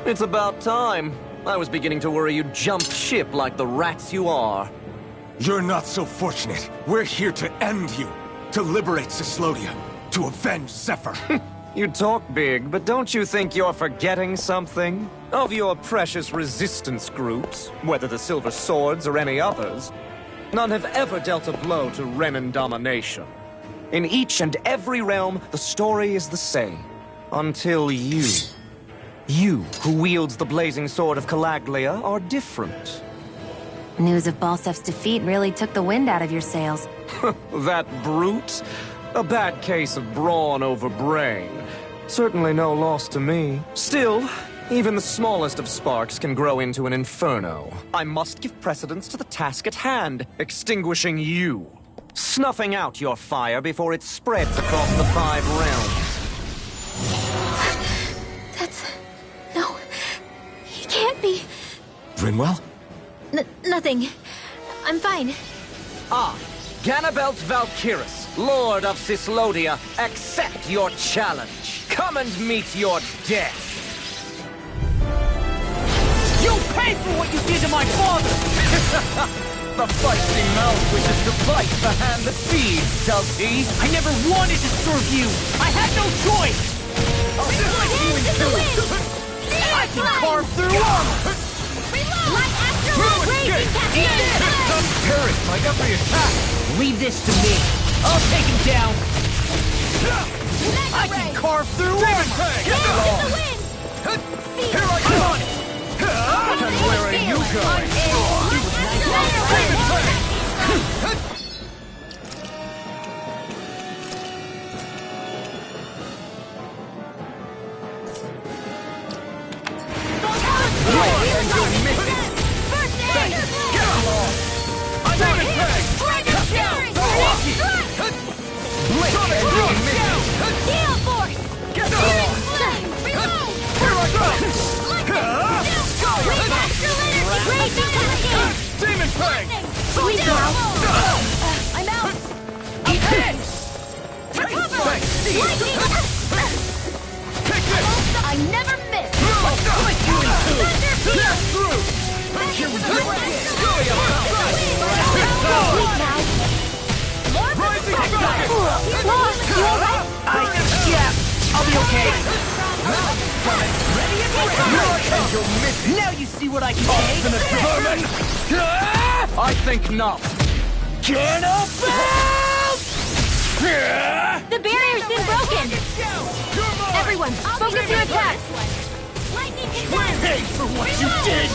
It's about time. I was beginning to worry you'd jump ship like the rats you are. You're not so fortunate. We're here to end you. To liberate Cyslodia. To avenge Zephyr. You talk big, but don't you think you're forgetting something? Of your precious resistance groups, whether the Silver Swords or any others, none have ever dealt a blow to Renan domination. In each and every realm, the story is the same. Until you. You, who wields the blazing sword of Calaglia, are different. News of Balsef's defeat really took the wind out of your sails. That brute? A bad case of brawn over brain. Certainly no loss to me. Still, even the smallest of sparks can grow into an inferno. I must give precedence to the task at hand, extinguishing you. Snuffing out your fire before it spreads across the 5 realms. No, he can't be. Rinwell? Nothing. I'm fine. Ah, Ganabelt Valkyris, Lord of Cyslodia, accept your challenge. Come and meet your death. You'll pay for what you did to my father! The feisty mouth wishes to bite the hand that feeds, does he? I never wanted to serve you! I had no choice! I can carve through armor! Light Astral Raging Cascade! Parried by every attack! Leave this to me. I'll take him down. I can carve through armor! Get along! Here I come! And where are you going? Demon Fang! Sweet now! I'm out! Eat this! I never miss! Split you in two! Get through! Sweet now! Lost! You alright? Yeah, I'll be okay. Ready and ready! Now you see what I can take! I think not. The barrier's been broken! Everyone, focus your attacks! Pay for what you did!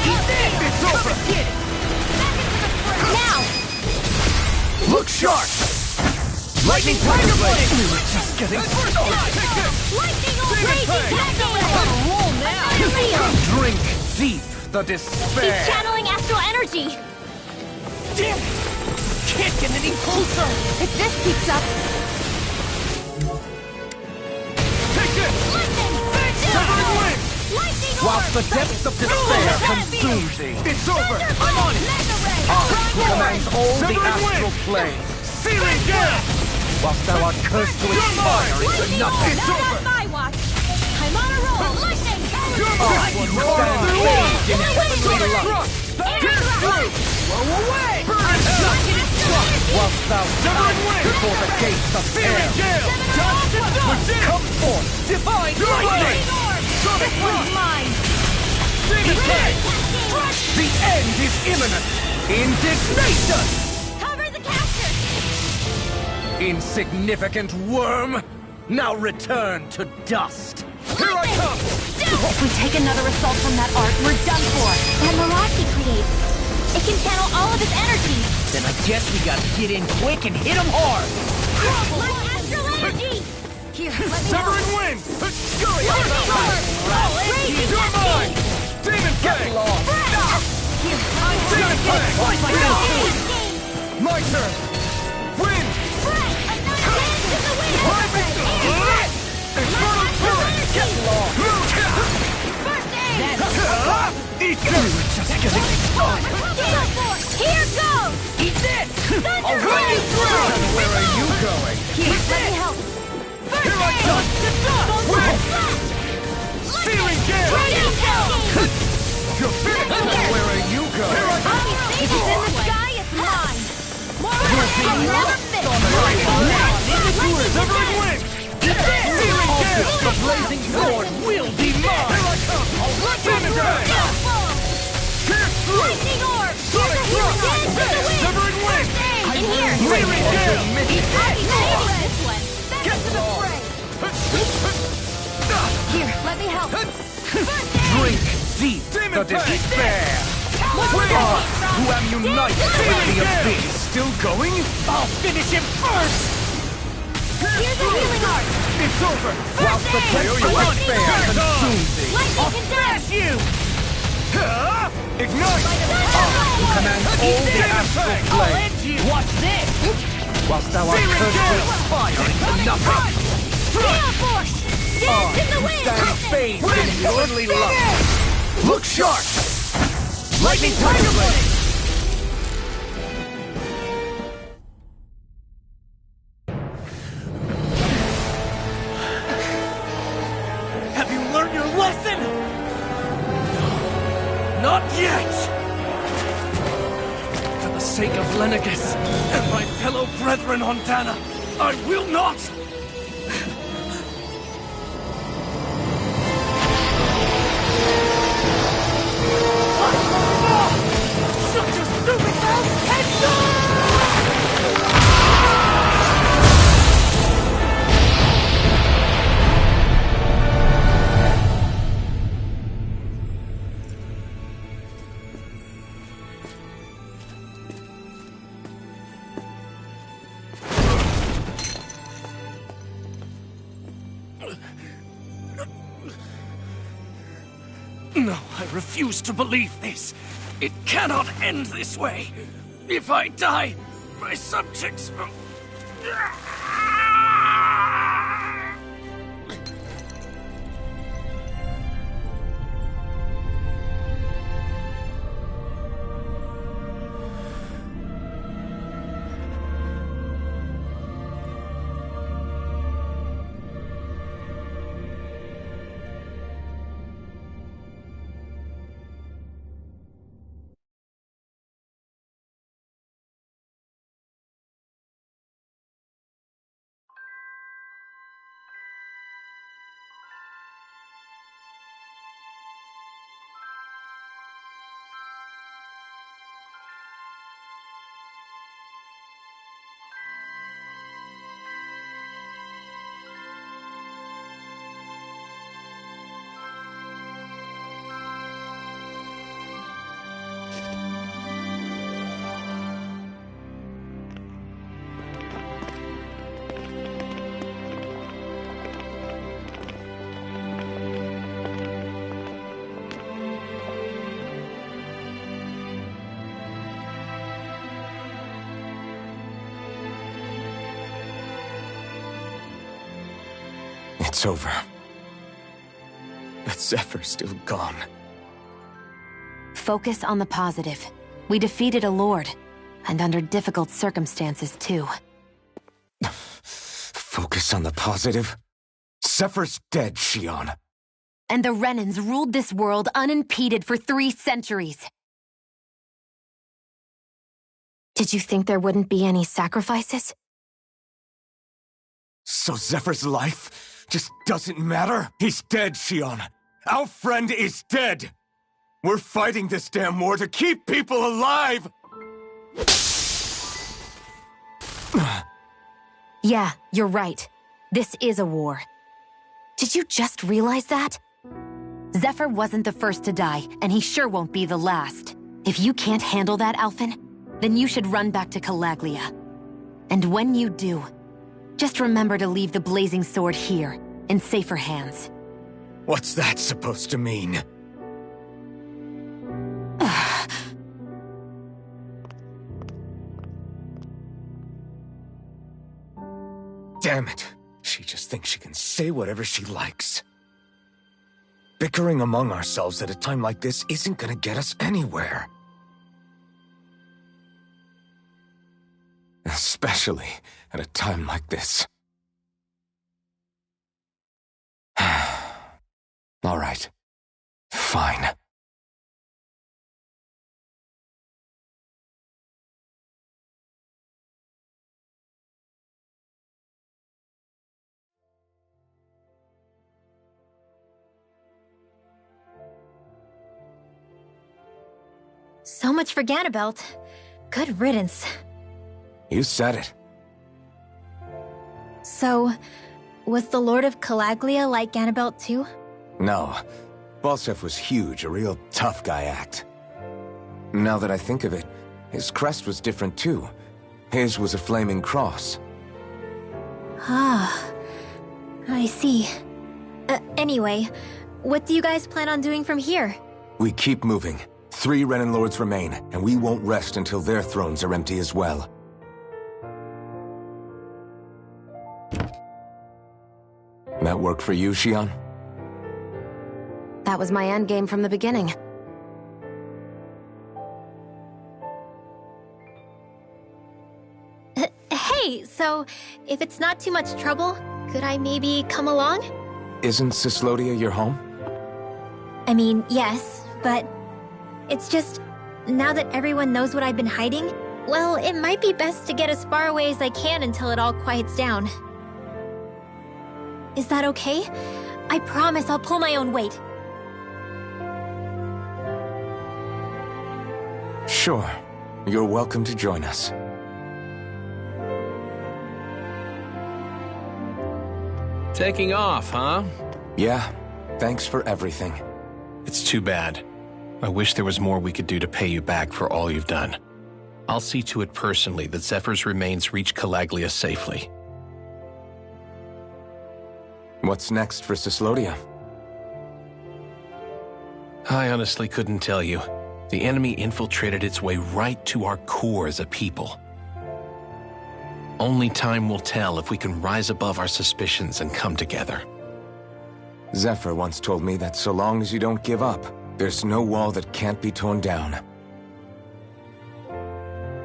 Eat this! It's over! Get it! Now! Look sharp! Lightning Tiger Blade! We were just getting started! Lightning Raging Cascade! Roll now! Drink deep the despair! He's channeling astral energy! Damn it! Can't get any closer! If this keeps up... Take this! Severing Wind! Whilst the depths of despair consume thee, It's over! I'm on it! who commands all the astral planes, Searing gas! whilst thou art cursed to expire into nothing. It's over! My watch! I'm on a roll! Lightning! I can stand bathed in heavenly light, Blow away! whilst thou standest before the gates of hell. Come forth, divine lightning! Sonic Rock! Mine! Demon Fang! The end is imminent! Indignation! Cover the caster! Insignificant worm! Now return to dust! Here I come! If we take another assault from that arc, we're done for. That mirage he creates, it can channel all of his energy. Then I guess we gotta get in quick and hit him hard! Light astral energy! Here, let me Severing help. Wind! Scurry out of the Raging You're mine! Cascade! Demon Fang! Here, Demon Fang! Cascade! My turn! Wind! Another dance in the wind! Infernal Fury! Get along! First aid! Eat this! Just getting started! Gale Force! Here goes! Eat this! Thunder I'll run you Blade! through! And where are you going? Here, let me help. First Here I aid! come! The dog! Wind! Flash! Searing gale! You're finished! Where are you going? If it's in the sky, it's mine! More I'll never finish! Severing wind! Searing gale! The blazing sword will be mine! Pierce through! Lightning orb! Sonic thrust! Severing wind! In here! Searing gale! This one! Get to the fray! Here, let me help! Drink deep Demon the Fang! despair! Who am united by the abyss! Still going? I'll finish him first! Here's the healing art! It's over! Whilst the temple of despair consumes thee! Lightning can dash! You! Ignite! Command all the astral I'll flame! end you! Watch this! Whilst thou art cursed with fire into nothing! Gale force! Dance in the wind! Stand bathed in lordly love! Look sharp! Lightning tiger blade! Have you learned your lesson? No, not yet! For the sake of Lenegus and my fellow brethren on Dana, I will not! Shut your stupid mouth and die! No, I refuse to believe this. It cannot end this way. If I die, my subjects will... It's over. But Zephyr's still gone. Focus on the positive. We defeated a lord. And under difficult circumstances, too. Focus on the positive? Zephyr's dead, Shion. And the Renans ruled this world unimpeded for 3 centuries. Did you think there wouldn't be any sacrifices? So Zephyr's life just doesn't matter? He's dead, Shion. Our friend is dead. We're fighting this damn war to keep people alive! Yeah, you're right. This is a war. Did you just realize that? Zephyr wasn't the first to die, and he sure won't be the last. If you can't handle that, Alphen, then you should run back to Calaglia. And when you do, just remember to leave the blazing sword here, in safer hands. What's that supposed to mean? Damn it. She just thinks she can say whatever she likes. Bickering among ourselves at a time like this isn't gonna get us anywhere. Especially at a time like this. All right. Fine. So much for Ganabelt. Good riddance. You said it. So, was the Lord of Calaglia like Ganabelt too? No. Balsef was huge, a real tough guy act. Now that I think of it, his crest was different too. His was a flaming cross. Ah, I see. Anyway, what do you guys plan on doing from here? We keep moving. 3 Renin Lords remain, and we won't rest until their thrones are empty as well. That work for you, Xion? That was my endgame from the beginning. Hey, so if it's not too much trouble, could I maybe come along? Isn't Cyslodia your home? I mean, yes, but it's just, now that everyone knows what I've been hiding, well, it might be best to get as far away as I can until it all quiets down. Is that okay? I promise I'll pull my own weight. Sure. You're welcome to join us. Taking off, huh? Yeah. Thanks for everything. It's too bad. I wish there was more we could do to pay you back for all you've done. I'll see to it personally that Zephyr's remains reach Calaglia safely. What's next for Cyslodia? I honestly couldn't tell you. The enemy infiltrated its way right to our core as a people. Only time will tell if we can rise above our suspicions and come together. Zephyr once told me that so long as you don't give up, there's no wall that can't be torn down.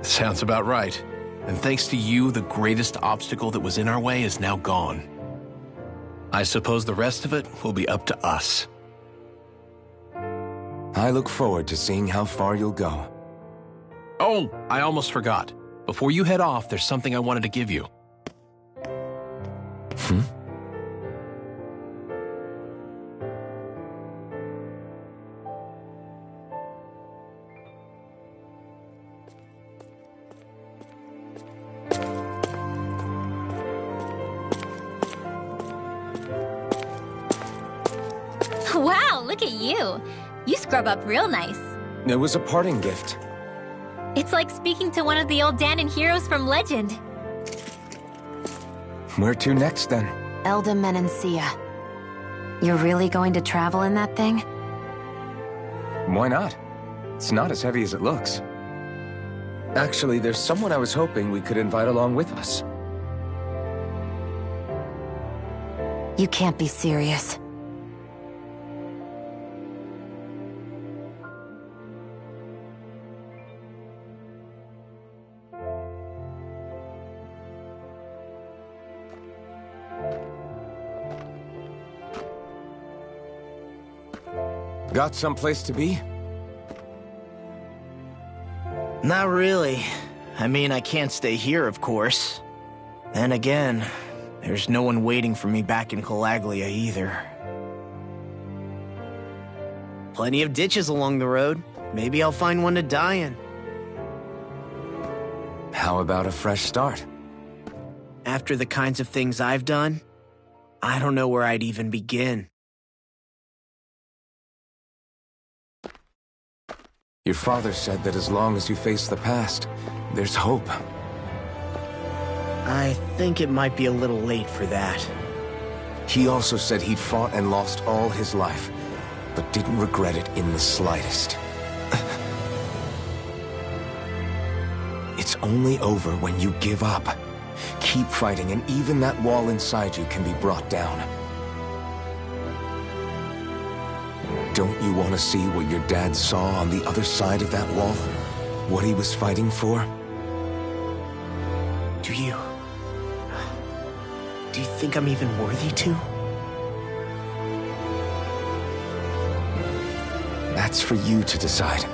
Sounds about right. And thanks to you, the greatest obstacle that was in our way is now gone. I suppose the rest of it will be up to us. I look forward to seeing how far you'll go. Oh, I almost forgot. Before you head off, there's something I wanted to give you. Wow, look at you. You scrub up real nice. It was a parting gift. It's like speaking to one of the old Danon heroes from legend. Where to next, then? Elda Menancia. You're really going to travel in that thing? Why not? It's not as heavy as it looks. Actually, there's someone I was hoping we could invite along with us. You can't be serious. Got someplace to be? Not really. I mean, I can't stay here, of course. Then again, there's no one waiting for me back in Calaglia either. Plenty of ditches along the road. Maybe I'll find one to die in. How about a fresh start? After the kinds of things I've done, I don't know where I'd even begin. Your father said that as long as you face the past, there's hope. I think it might be a little late for that. He also said he'd fought and lost all his life, but didn't regret it in the slightest. It's only over when you give up. Keep fighting, and even that wall inside you can be brought down. Don't you want to see what your dad saw on the other side of that wall? What he was fighting for? Do you think I'm even worthy to? That's for you to decide.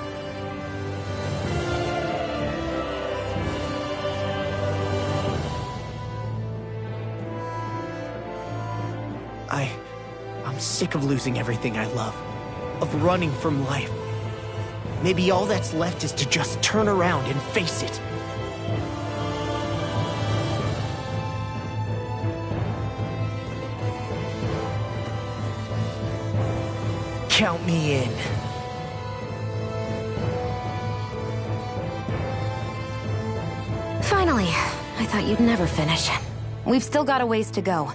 I'm sick of losing everything I love, of running from life. Maybe all that's left is to just turn around and face it. Count me in. Finally, I thought you'd never finish. We've still got a ways to go.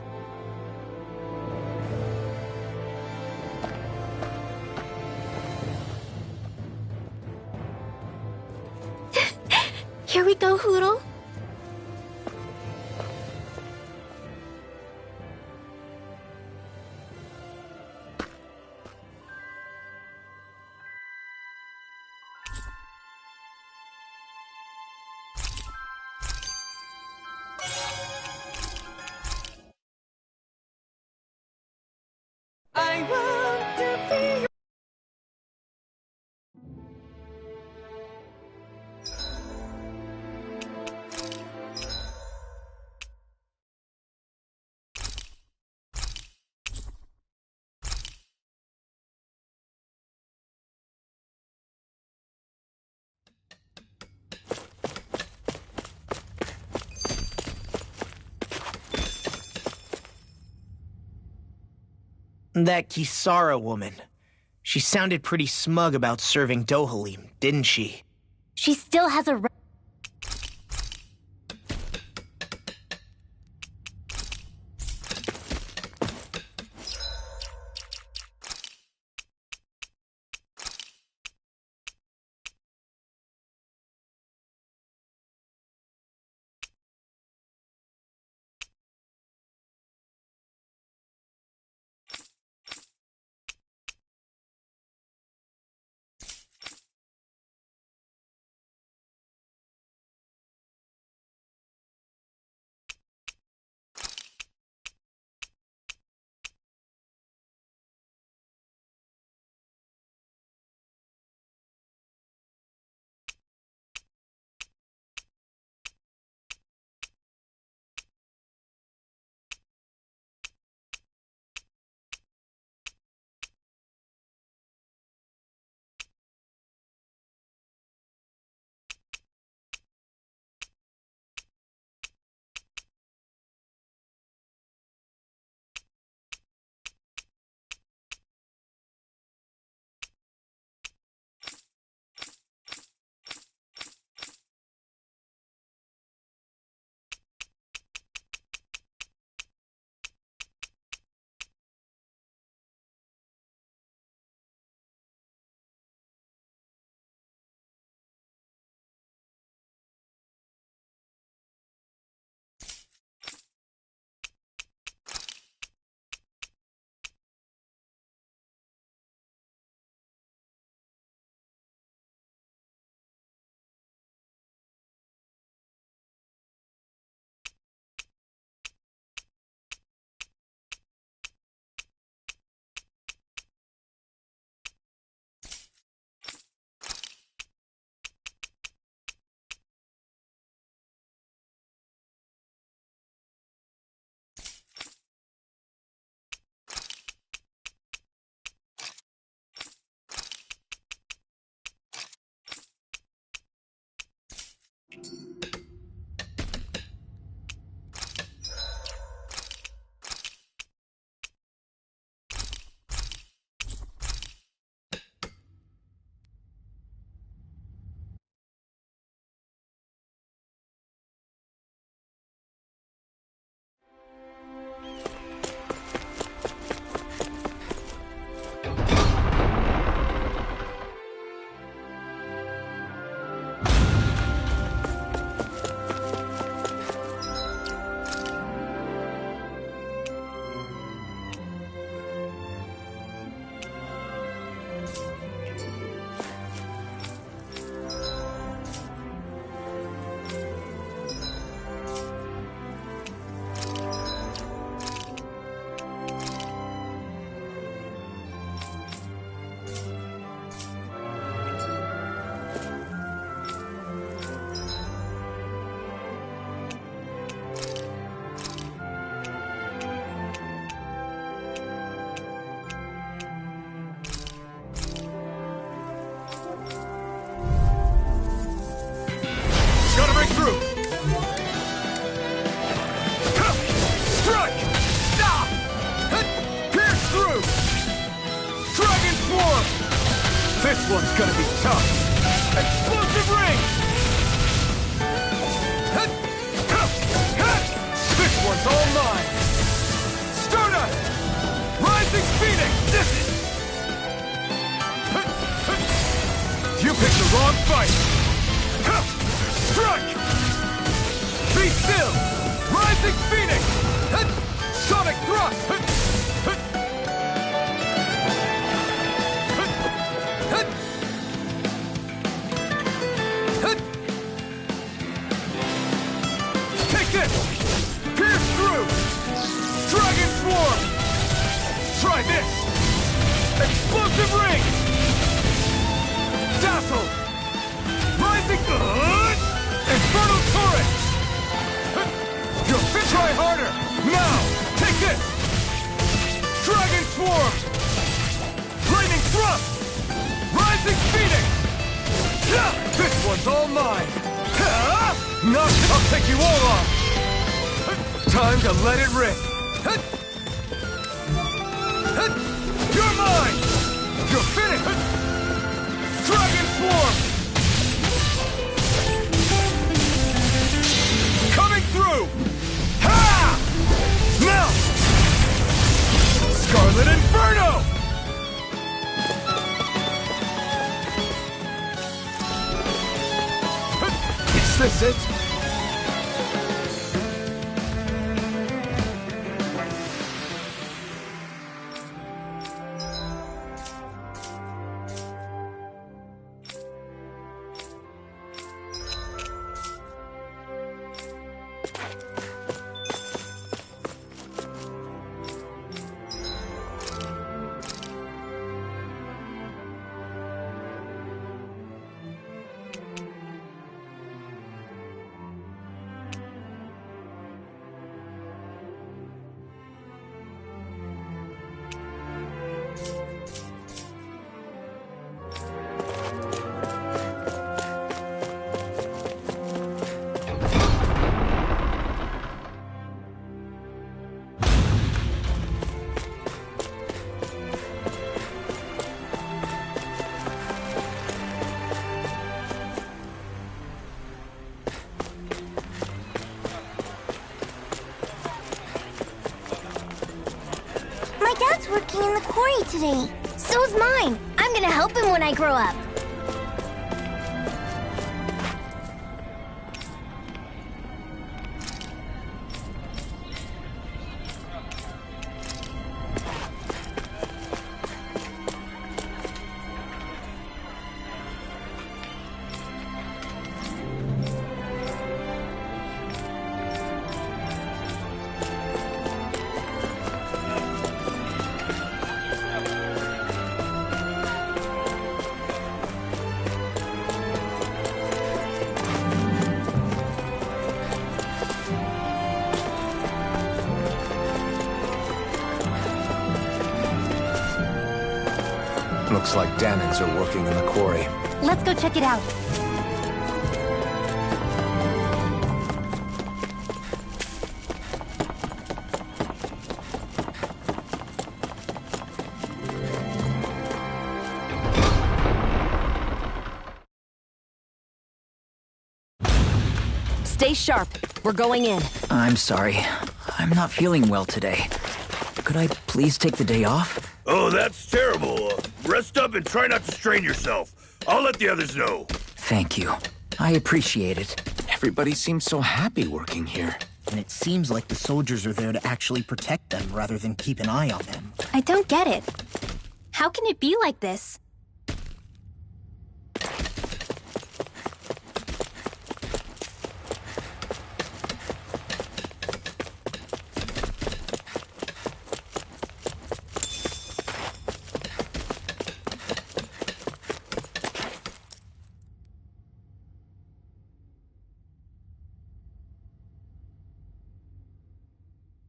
Here we go, Hoodle. I want to be. That Kisara woman. She sounded pretty smug about serving Dohalim, didn't she? She still has a one's gonna be tough. Explosive ring! This one's all mine! Stardust! Rising Phoenix! This is... You picked the wrong fight! Strike! Be still! Rising Phoenix! Sonic Thrust! Take this! Pierce through! Dragon Swarm! Try this! Explosive Ring! Dazzle! Rising... Infernal Torrent! You'll fit! Try harder! Now! Take this! Dragon Swarm! Lightning Thrust! Rising Phoenix! This one's all mine! I'll take you all on! Time to let it rip! You're mine! You're finished! Dragon Swarm! Coming through! Ha! Now! Scarlet Inferno! Is this it? My dad's working in the quarry today. So's mine. I'm gonna help him when I grow up. Looks like Danans are working in the quarry. Let's go check it out. Stay sharp. We're going in. I'm sorry. I'm not feeling well today. Could I please take the day off? Oh, that's terrible. Rest up and try not to strain yourself. I'll let the others know. Thank you. I appreciate it. Everybody seems so happy working here. And it seems like the soldiers are there to actually protect them rather than keep an eye on them. I don't get it. How can it be like this?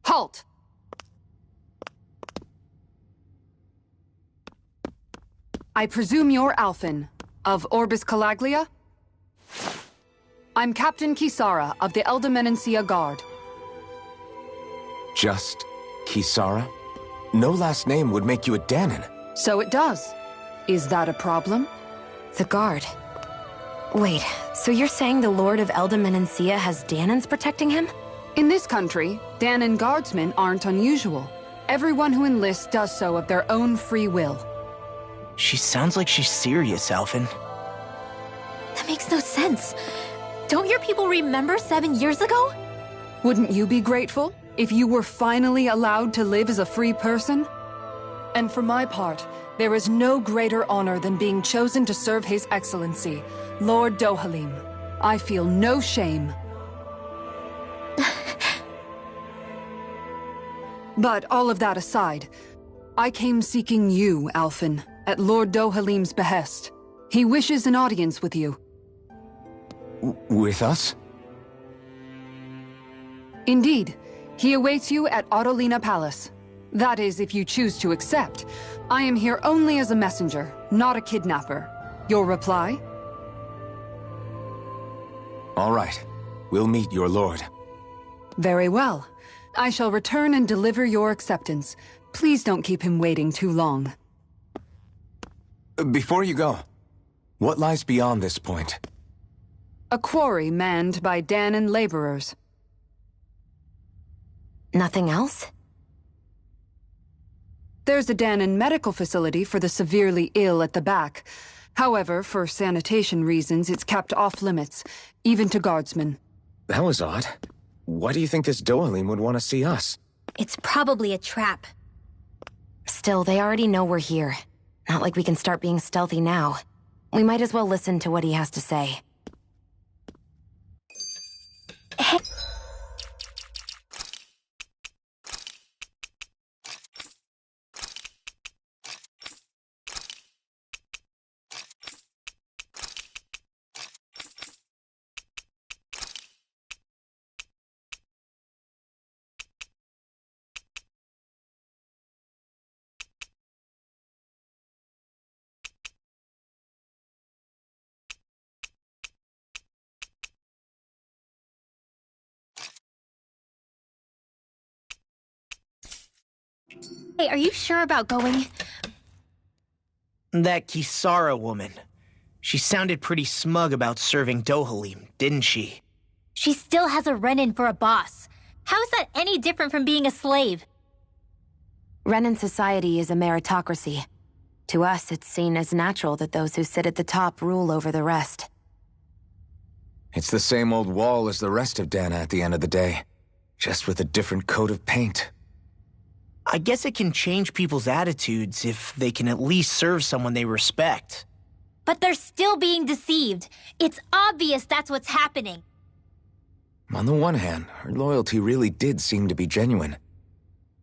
Halt! I presume you're Alphen, of Orbis Calaglia? I'm Captain Kisara of the Eldimenencia Guard. Just Kisara? No last name would make you a Danan. So it does. Is that a problem? The guard. Wait, so you're saying the Lord of Eldam Menancia has Danans protecting him? In this country, Danan guardsmen aren't unusual. Everyone who enlists does so of their own free will. She sounds like she's serious, Alphen. That makes no sense. Don't your people remember 7 years ago? Wouldn't you be grateful if you were finally allowed to live as a free person? And for my part, there is no greater honor than being chosen to serve His Excellency, Lord Dohalim. I feel no shame. But all of that aside, I came seeking you, Alphen, at Lord Dohalim's behest. He wishes an audience with you. With us? Indeed. He awaits you at Autolina Palace. That is, if you choose to accept. I am here only as a messenger, not a kidnapper. Your reply? All right. We'll meet your lord. Very well. I shall return and deliver your acceptance. Please don't keep him waiting too long. Before you go, what lies beyond this point? A quarry manned by Danan laborers. Nothing else? There's a Danan medical facility for the severely ill at the back. However, for sanitation reasons, it's kept off-limits, even to guardsmen. That was odd. Why do you think this Dohalim would want to see us? It's probably a trap. Still, they already know we're here. Not like we can start being stealthy now. We might as well listen to what he has to say. Hey, are you sure about going? That Kisara woman. She sounded pretty smug about serving Dohalim, didn't she? She still has a Renin for a boss. How is that any different from being a slave? Renan society is a meritocracy. To us, it's seen as natural that those who sit at the top rule over the rest. It's the same old wall as the rest of Dana at the end of the day, just with a different coat of paint. I guess it can change people's attitudes if they can at least serve someone they respect. But they're still being deceived. It's obvious that's what's happening. On the one hand, her loyalty really did seem to be genuine.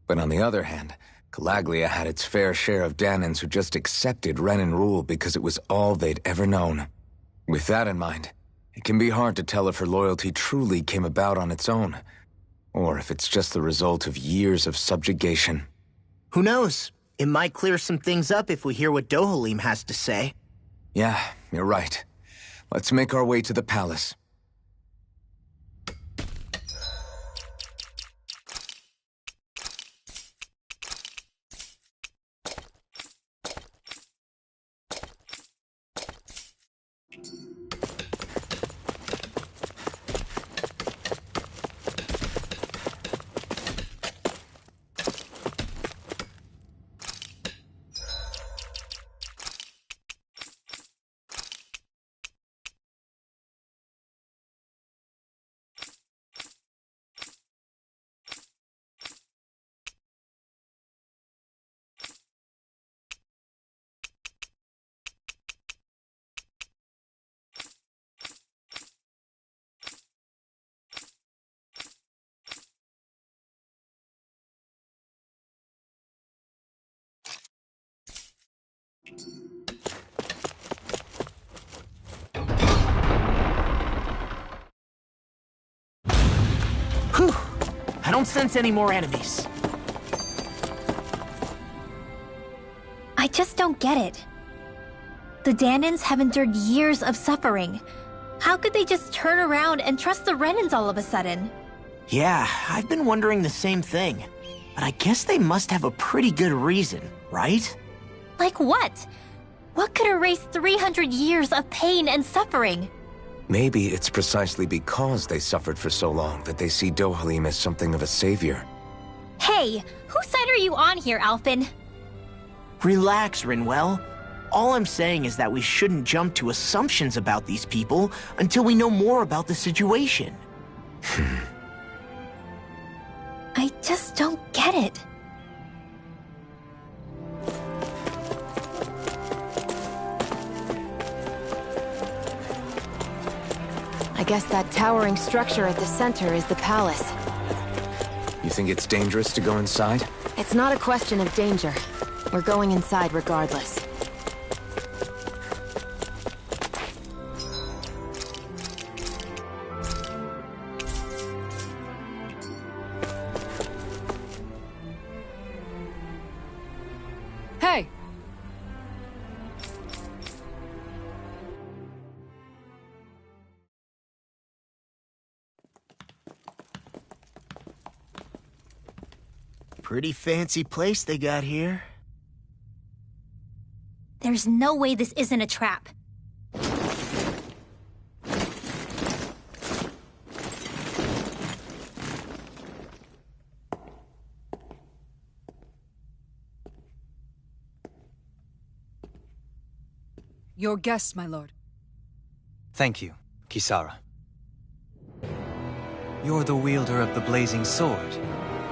But on the other hand, Calaglia had its fair share of Danans who just accepted Renin rule because it was all they'd ever known. With that in mind, it can be hard to tell if her loyalty truly came about on its own, or if it's just the result of years of subjugation. Who knows? It might clear some things up if we hear what Dohalim has to say. Yeah, you're right. Let's make our way to the palace. Whew! I don't sense any more enemies. I just don't get it. The Danans have endured years of suffering. How could they just turn around and trust the Renins all of a sudden? Yeah, I've been wondering the same thing. But I guess they must have a pretty good reason, right? Like what? What could erase 300 years of pain and suffering? Maybe it's precisely because they suffered for so long that they see Dohalim as something of a savior. Hey, whose side are you on here, Alphen? Relax, Rinwell. All I'm saying is that we shouldn't jump to assumptions about these people until we know more about the situation. I just don't get it. I guess that towering structure at the center is the palace. You think it's dangerous to go inside? It's not a question of danger. We're going inside regardless. Hey! Pretty fancy place they got here. There's no way this isn't a trap. Your guest, my lord. Thank you, Kisara. You're the wielder of the blazing sword,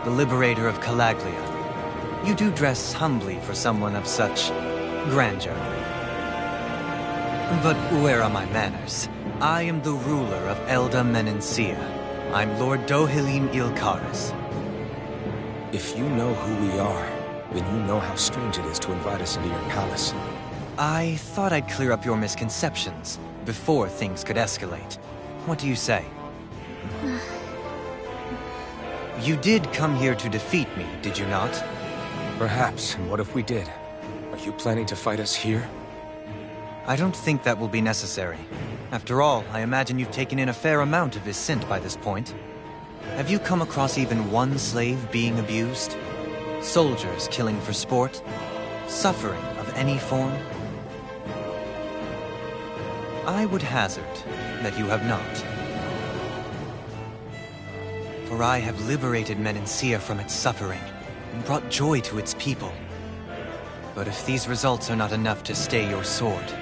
the liberator of Calaglia. You do dress humbly for someone of such grandeur. But where are my manners? I am the ruler of Elda Menencia. I'm Lord Dohalim Ilkaris. If you know who we are, then you know how strange it is to invite us into your palace. I thought I'd clear up your misconceptions before things could escalate. What do you say? You did come here to defeat me, did you not? Perhaps, and what if we did? Are you planning to fight us here? I don't think that will be necessary. After all, I imagine you've taken in a fair amount of his scent by this point. Have you come across even one slave being abused? Soldiers killing for sport? Suffering of any form? I would hazard that you have not. For I have liberated Menencia from its suffering and brought joy to its people. But if these results are not enough to stay your sword...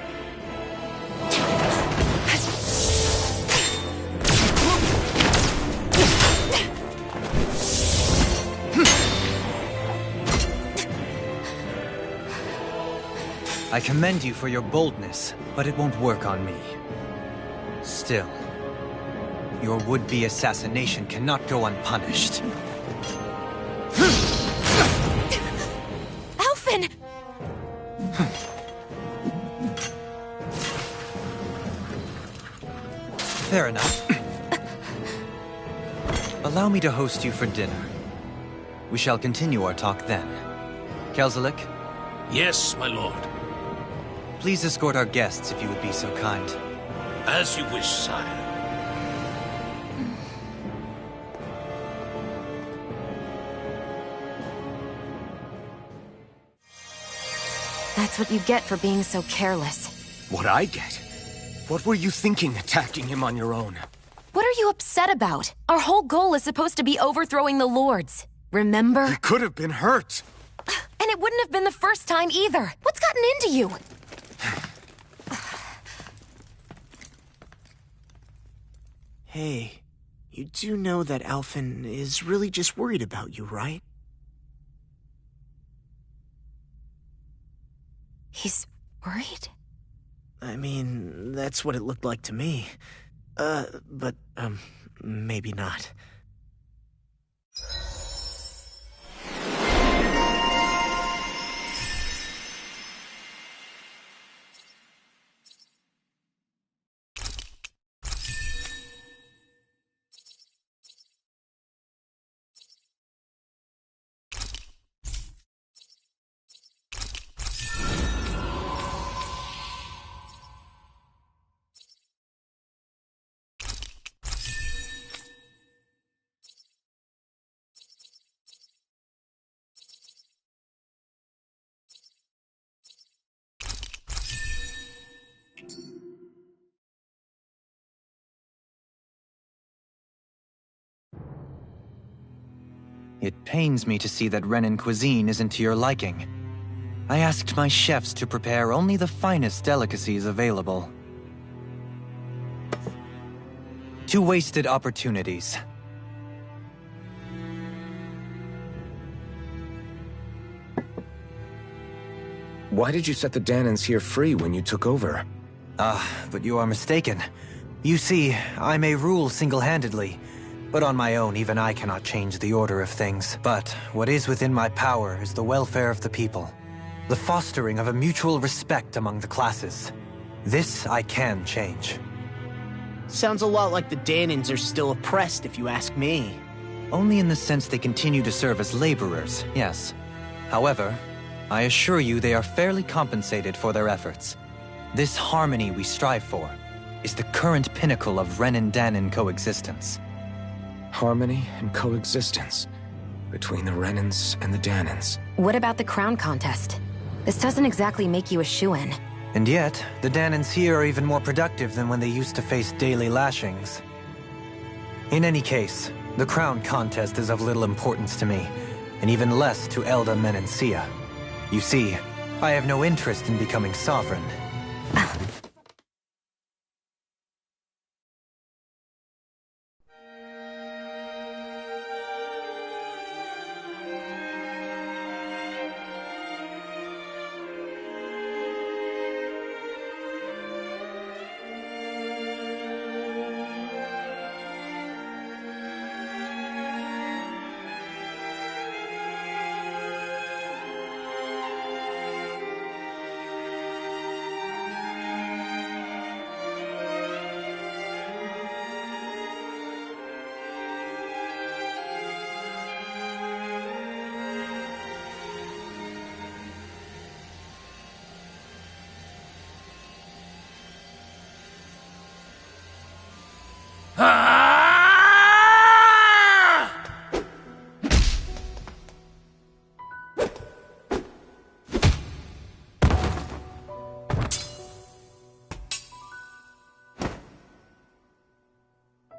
I commend you for your boldness, but it won't work on me. Still, your would-be assassination cannot go unpunished. Alphen! Fair enough. Allow me to host you for dinner. We shall continue our talk then. Kelzelik, Yes, my lord. please escort our guests if you would be so kind. As you wish, sire. That's what you get for being so careless. What I get? What were you thinking attacking him on your own? What are you upset about? Our whole goal is supposed to be overthrowing the Lords. Remember? He could have been hurt. And it wouldn't have been the first time either. What's gotten into you? Hey, you do know that Alphen is really just worried about you, right? He's worried? I mean, that's what it looked like to me. But maybe not. It pains me to see that Renan cuisine isn't to your liking. I asked my chefs to prepare only the finest delicacies available. 2 wasted opportunities. Why did you set the Danans here free when you took over? But you are mistaken. You see, I may rule single-handedly, but on my own even I cannot change the order of things. But what is within my power is the welfare of the people. The fostering of a mutual respect among the classes. This I can change. Sounds a lot like the Danans are still oppressed, if you ask me. Only in the sense they continue to serve as laborers, yes. However, I assure you they are fairly compensated for their efforts. This harmony we strive for is the current pinnacle of Renan-Danan coexistence. Harmony and coexistence between the Renans and the Danans. What about the crown contest? This doesn't exactly make you a shoo-in. And yet, the Danans here are even more productive than when they used to face daily lashings. In any case, the crown contest is of little importance to me, and even less to Elda Menencia. You see, I have no interest in becoming sovereign.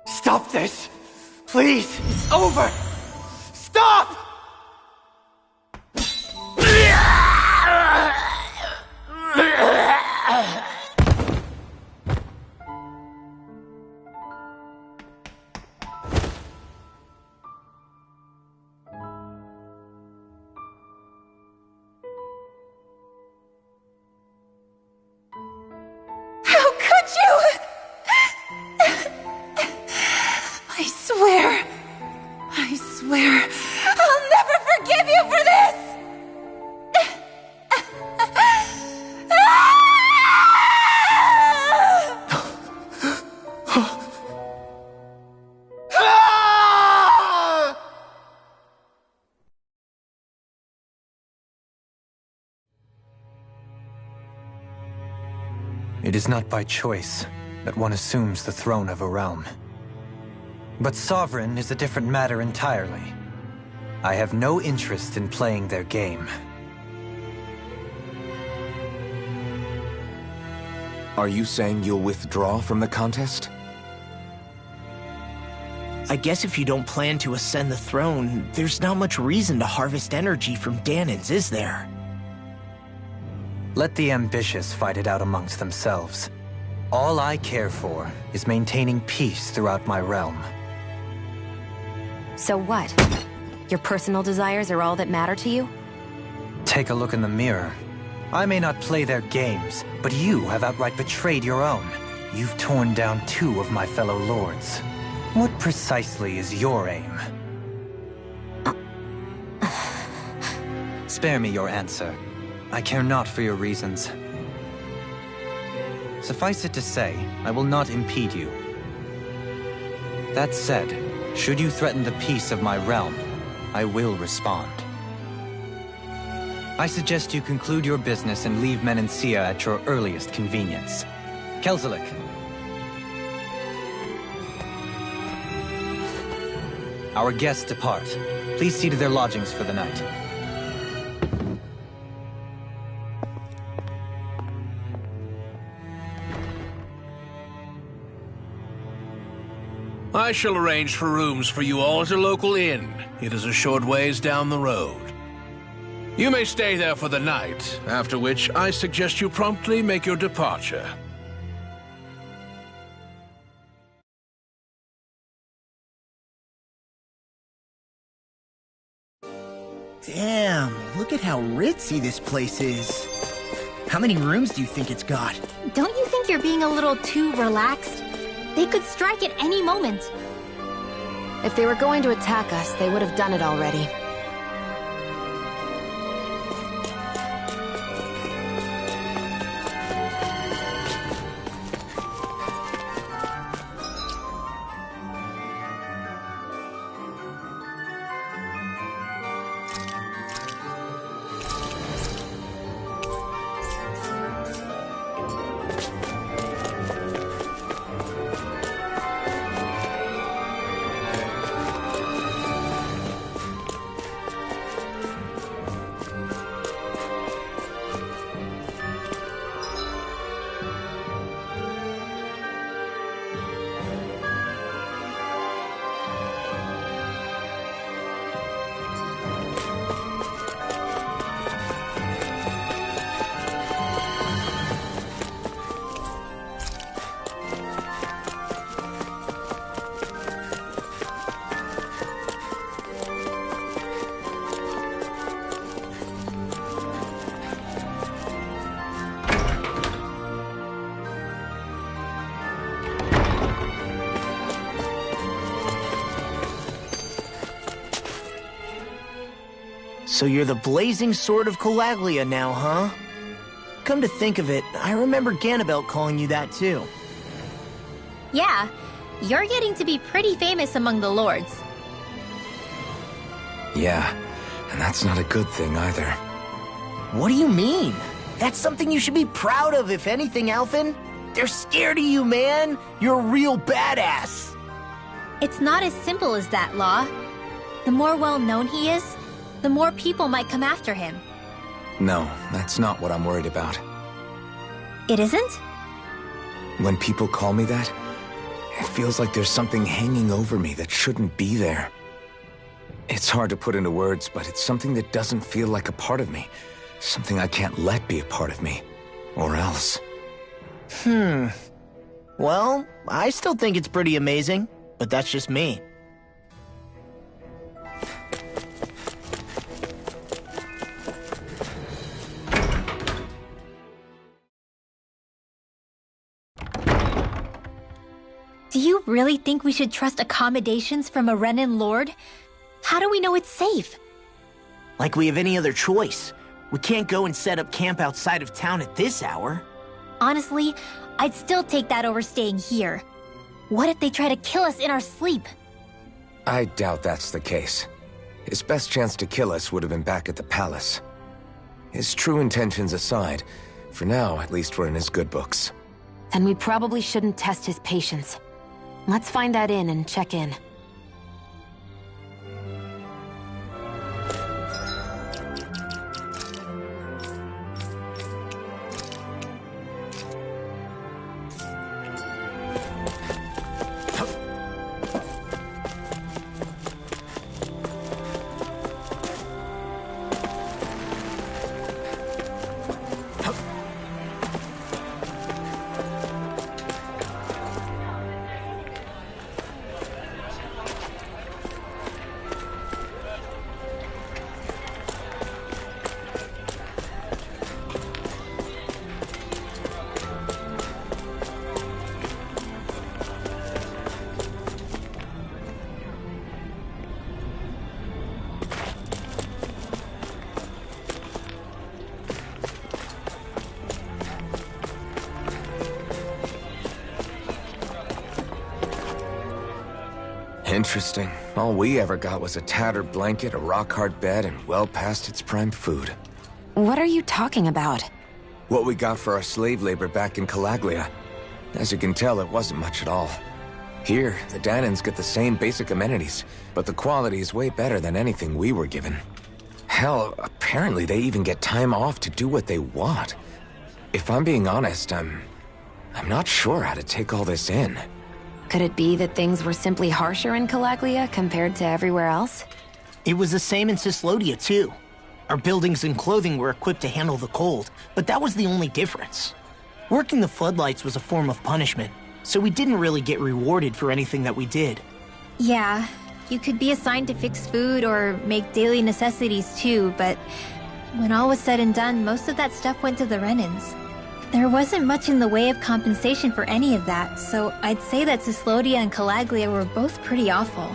Stop this! Please! It's over! Stop! How could you? I swear, I'll never forgive you for this! It is not by choice that one assumes the throne of a realm. But sovereign is a different matter entirely. I have no interest in playing their game. Are you saying you'll withdraw from the contest? I guess if you don't plan to ascend the throne, there's not much reason to harvest energy from Danans, is there? Let the ambitious fight it out amongst themselves. All I care for is maintaining peace throughout my realm. So what? Your personal desires are all that matter to you? Take a look in the mirror. I may not play their games, but you have outright betrayed your own. You've torn down 2 of my fellow lords. What precisely is your aim? Spare me your answer. I care not for your reasons. Suffice it to say, I will not impede you. That said, should you threaten the peace of my realm, I will respond. I suggest you conclude your business and leave Menencia at your earliest convenience. Kelzelik. Our guests depart. Please see to their lodgings for the night. I shall arrange for rooms for you all at a local inn. It is a short ways down the road. You may stay there for the night, after which I suggest you promptly make your departure. Damn, look at how ritzy this place is. How many rooms do you think it's got? Don't you think you're being a little too relaxed? They could strike at any moment. If they were going to attack us, they would have done it already. So you're the blazing sword of Calaglia now, huh? Come to think of it, I remember Ganabelt calling you that too. Yeah, you're getting to be pretty famous among the lords. Yeah, and that's not a good thing either. What do you mean? That's something you should be proud of, if anything, Alphen. They're scared of you, man. You're a real badass. It's not as simple as that, Law. The more well-known he is, the more people might come after him. No, that's not what I'm worried about. It isn't? When people call me that, it feels like there's something hanging over me that shouldn't be there. It's hard to put into words, but it's something that doesn't feel like a part of me. Something I can't let be a part of me. Or else. Well, I still think it's pretty amazing, but that's just me. Do you really think we should trust accommodations from a Renan lord? How do we know it's safe? Like we have any other choice. We can't go and set up camp outside of town at this hour. Honestly, I'd still take that over staying here. What if they try to kill us in our sleep? I doubt that's the case. His best chance to kill us would have been back at the palace. His true intentions aside, for now, at least we're in his good books. Then we probably shouldn't test his patience. Let's find that inn and check in. Interesting. All we ever got was a tattered blanket, a rock-hard bed, and well past its prime food. What are you talking about? What we got for our slave labor back in Calaglia. As you can tell, it wasn't much at all. Here, the Danans get the same basic amenities, but the quality is way better than anything we were given. Hell, apparently they even get time off to do what they want. If I'm being honest, I'm not sure how to take all this in. Could it be that things were simply harsher in Calaglia compared to everywhere else? It was the same in Cyslodia, too. Our buildings and clothing were equipped to handle the cold, but that was the only difference. Working the floodlights was a form of punishment, so we didn't really get rewarded for anything that we did. Yeah, you could be assigned to fix food or make daily necessities too, but when all was said and done, most of that stuff went to the Renans. There wasn't much in the way of compensation for any of that, so I'd say that Cyslodia and Calaglia were both pretty awful.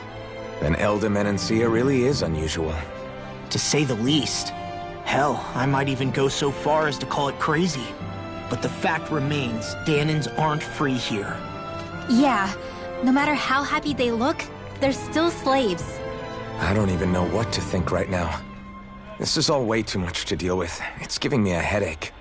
Then Elda Menancia really is unusual. To say the least. Hell, I might even go so far as to call it crazy. But the fact remains, Danans aren't free here. Yeah, no matter how happy they look, they're still slaves. I don't even know what to think right now. This is all way too much to deal with. It's giving me a headache.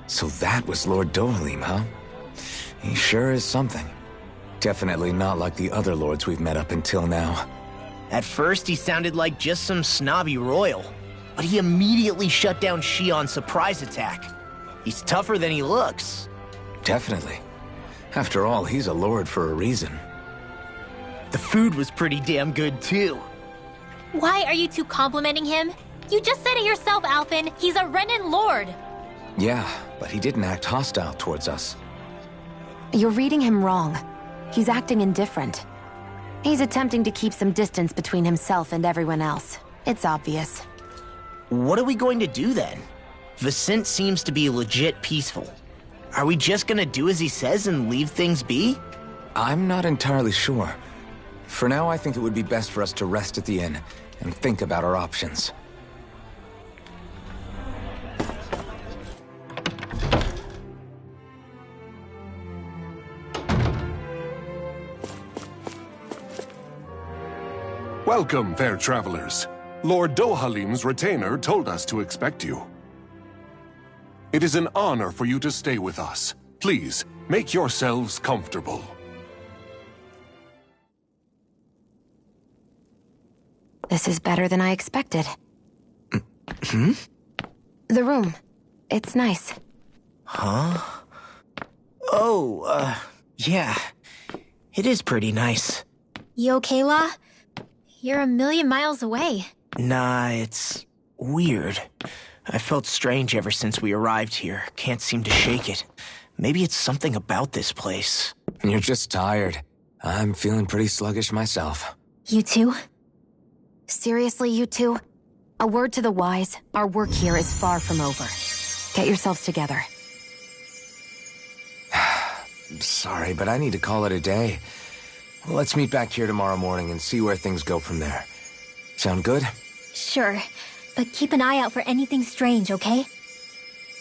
So that was Lord Dohalim, huh? He sure is something. Definitely not like the other lords we've met up until now. At first, he sounded like just some snobby royal, but he immediately shut down Shion's surprise attack. He's tougher than he looks. Definitely. After all, he's a lord for a reason. The food was pretty damn good, too. Why are you two complimenting him? You just said it yourself, Alphen. He's a Renan lord. Yeah, but he didn't act hostile towards us. You're reading him wrong. He's acting indifferent. He's attempting to keep some distance between himself and everyone else. It's obvious. What are we going to do then? Vicent seems to be legit peaceful. Are we just gonna do as he says and leave things be? I'm not entirely sure. For now, I think it would be best for us to rest at the inn and think about our options. Welcome, fair travelers. Lord Dohalim's retainer told us to expect you. It is an honor for you to stay with us. Please, make yourselves comfortable. This is better than I expected. Hmm? The room. It's nice. Huh? Oh, yeah. It is pretty nice. You okay, La? You're a million miles away. Nah, it's weird. I felt strange ever since we arrived here. Can't seem to shake it. Maybe it's something about this place. You're just tired. I'm feeling pretty sluggish myself. You too? Seriously, you two? A word to the wise, our work here is far from over. Get yourselves together. Sorry, but I need to call it a day. Let's meet back here tomorrow morning and see where things go from there. Sound good? Sure, but keep an eye out for anything strange, okay?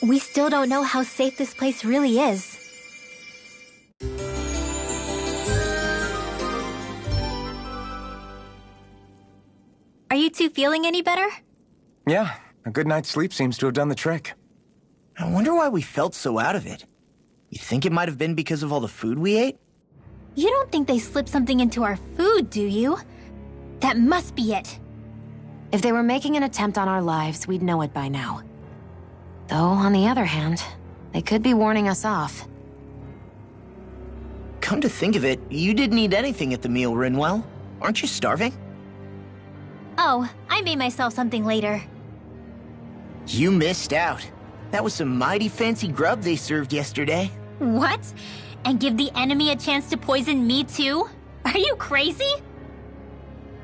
We still don't know how safe this place really is. Are you two feeling any better? Yeah, a good night's sleep seems to have done the trick. I wonder why we felt so out of it. You think it might have been because of all the food we ate? You don't think they slipped something into our food, do you? That must be it. If they were making an attempt on our lives, we'd know it by now. Though, on the other hand, they could be warning us off. Come to think of it, you didn't eat anything at the meal, Rinwell. Aren't you starving? Oh, I made myself something later. You missed out. That was some mighty fancy grub they served yesterday. What? And give the enemy a chance to poison me too? Are you crazy?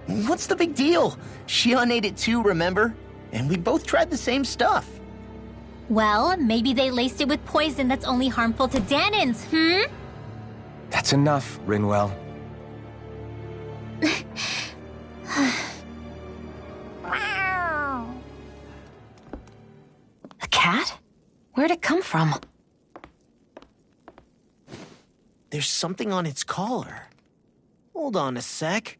What's the big deal? Shion ate it too, remember? And we both tried the same stuff. Well, maybe they laced it with poison that's only harmful to Danans, hmm? That's enough, Rinwell. A cat? Where'd it come from? There's something on its collar. Hold on a sec.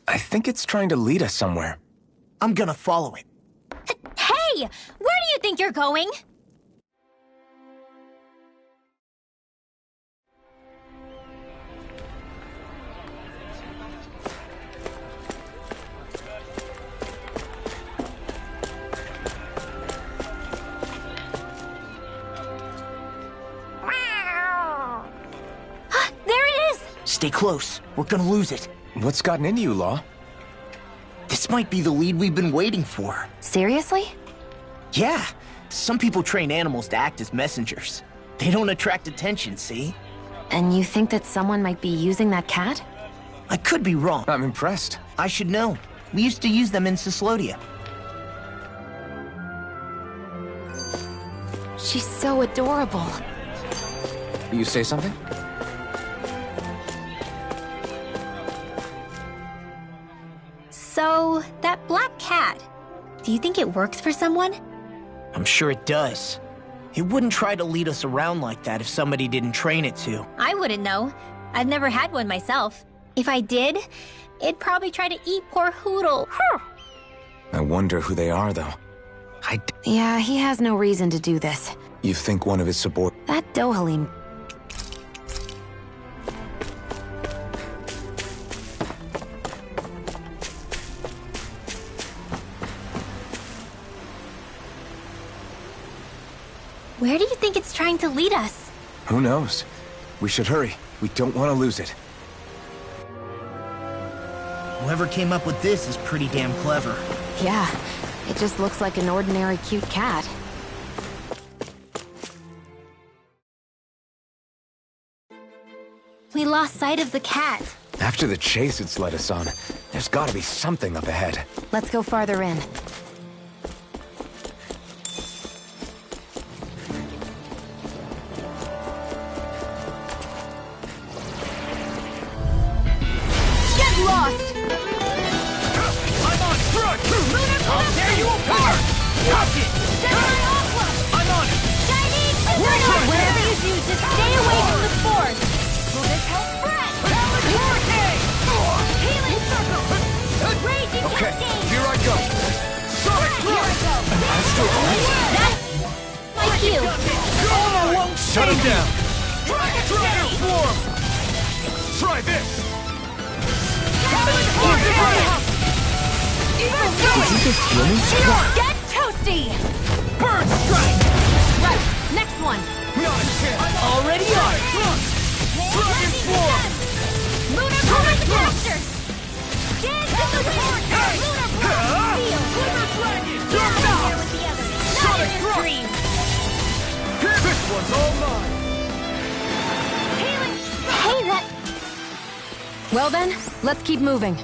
I think it's trying to lead us somewhere. I'm gonna follow it. Hey! Where do you think you're going? There it is! Stay close. We're gonna lose it. What's gotten into you, Law? This might be the lead we've been waiting for. Seriously? Yeah. Some people train animals to act as messengers. They don't attract attention, see? And you think that someone might be using that cat? I could be wrong. I'm impressed. I should know. We used to use them in Cyslodia. She's so adorable. You say something? So, that black cat, do you think it works for someone? I'm sure it does. It wouldn't try to lead us around like that if somebody didn't train it to. I wouldn't know. I've never had one myself. If I did, it'd probably try to eat poor Hoodle. I wonder who they are, though. Yeah, he has no reason to do this. You think one of his subordinates... That Dohalim... Where do you think it's trying to lead us? Who knows? We should hurry. We don't want to lose it. Whoever came up with this is pretty damn clever. Yeah, it just looks like an ordinary cute cat. We lost sight of the cat. After the chase it's led us on, there's gotta be something up ahead. Let's go farther in. Get lost! I'm on front! I'll tear you apart! Watch it! I'm on it! Whatever you do, just stay away from the spores. Will this help spread? Healing circle! Raging Okay, cascade! here I go. Sonic here I go! That's my cue. Shut him down. Dragon form! Try this! Did you just hear me? Get toasty! Bird strike! Right, next one. Not a chance! Already on it! Dragon form! Lunar Power Caster! Dance in the wind! Lunar Blast! Feel! Lunar Dragon! Down here with the others! Not in your dreams! This one's all mine! Healing! Hey, that... Well then, let's keep moving.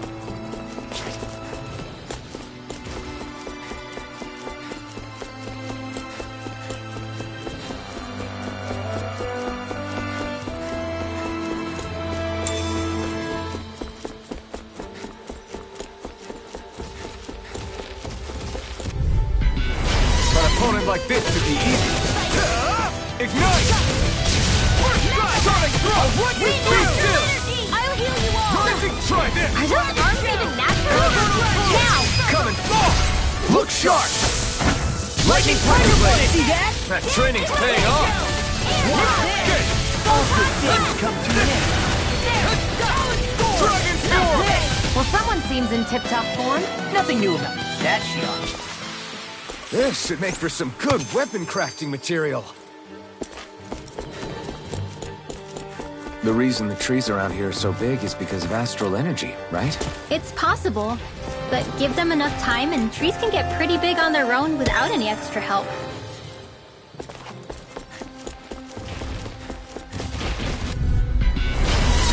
An opponent like this should be easy. Ignite! Sonic throw! What you still? I'll heal you all! Try this! Are those arms even natural? Now! Coming! Look sharp! Lightning Tiger Blade! See that? That training's paying off! All good things come to an end. Dragon form! Well, someone seems in tip-top form. Nothing new about that shot. This should make for some good weapon crafting material. The reason the trees around here are so big is because of astral energy, right? It's possible, but give them enough time and trees can get pretty big on their own without any extra help.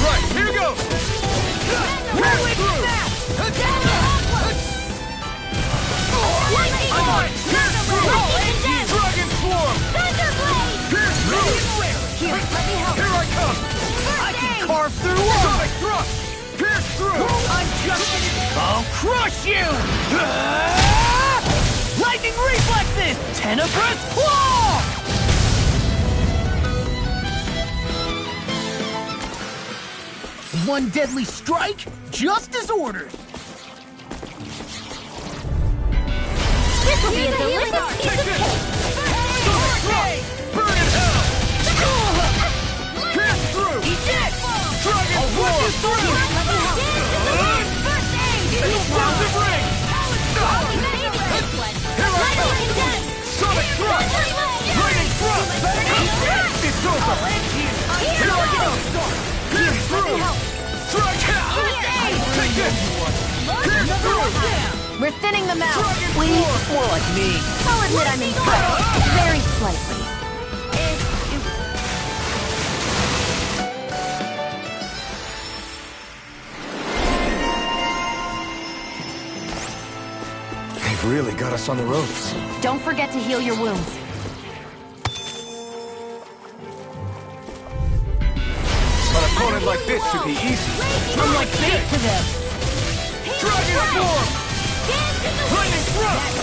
Right, here goes! Pass through! I'm on it! Pierce through! Dragon form! Thunderblade! Pierce through! Here, let me help. Here I come! I can carve through walls! Sonic thrust! Pierce through! I'm just... I'll crush you! Lightning reflexes! Tenebrous claw! One deadly strike, just as ordered. This will be a delicious piece of cake! Burn in hell! Pierce through! He's dead! Dragon Force! Explosive ring! Here I go! Sonic thrust! Lightning thrust! It's over! Here I go! Pierce through! Strike out! Take this! Pierce through! We're thinning them out. Please, more like me. I'll admit I'm impressed. Very slightly. They've really got us on the ropes. Don't forget to heal your wounds. An opponent like this should be easy. I'm like fate to them. Dragon Form! Lightning thrust!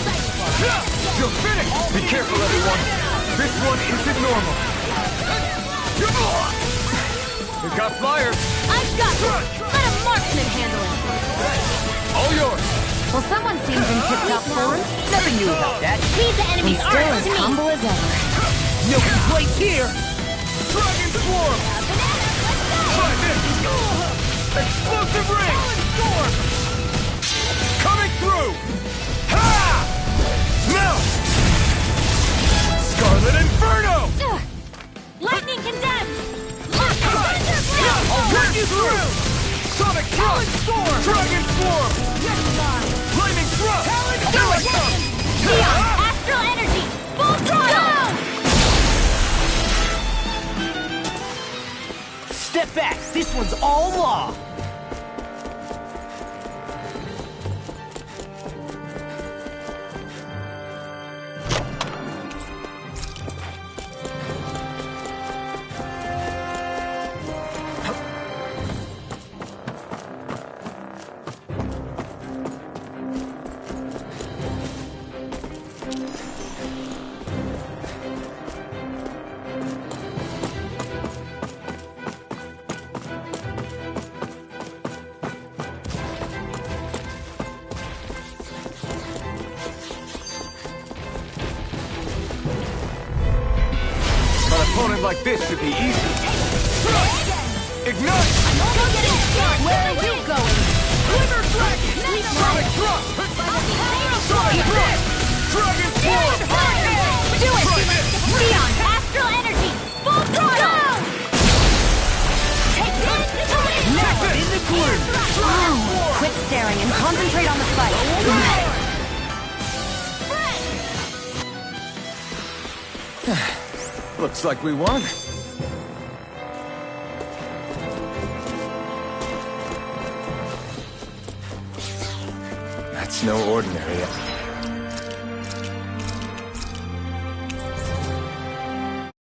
You're finished! Be careful, everyone. This one isn't normal. We've got flyers. I've got it. Let a marksman handle it. All yours. Well, someone seems in tip-top form. Nothing new about that. He's the enemy's He's still arm as to me. humble as ever. No complaints here. Dragon Form! Try this! Explosive ring! Coming through! Ha! Melt! Scarlet Inferno! Lightning condemned! I'll run you through! Sonic thrust! Dragon Form! Lightning thrust! Here I come! Neon, astral energy! Full throttle! Step back. This one's all law. An opponent like this should be easy. Ignite! Where are you going? Glimmer Dragon! Sonic thrust! Sonic thrust! Dragon Form! Do it! Neon, astral energy! Full throttle! Take this to win! Now I'm in the groove. Quit staring and concentrate on the fight. Looks like we won. That's no ordinary.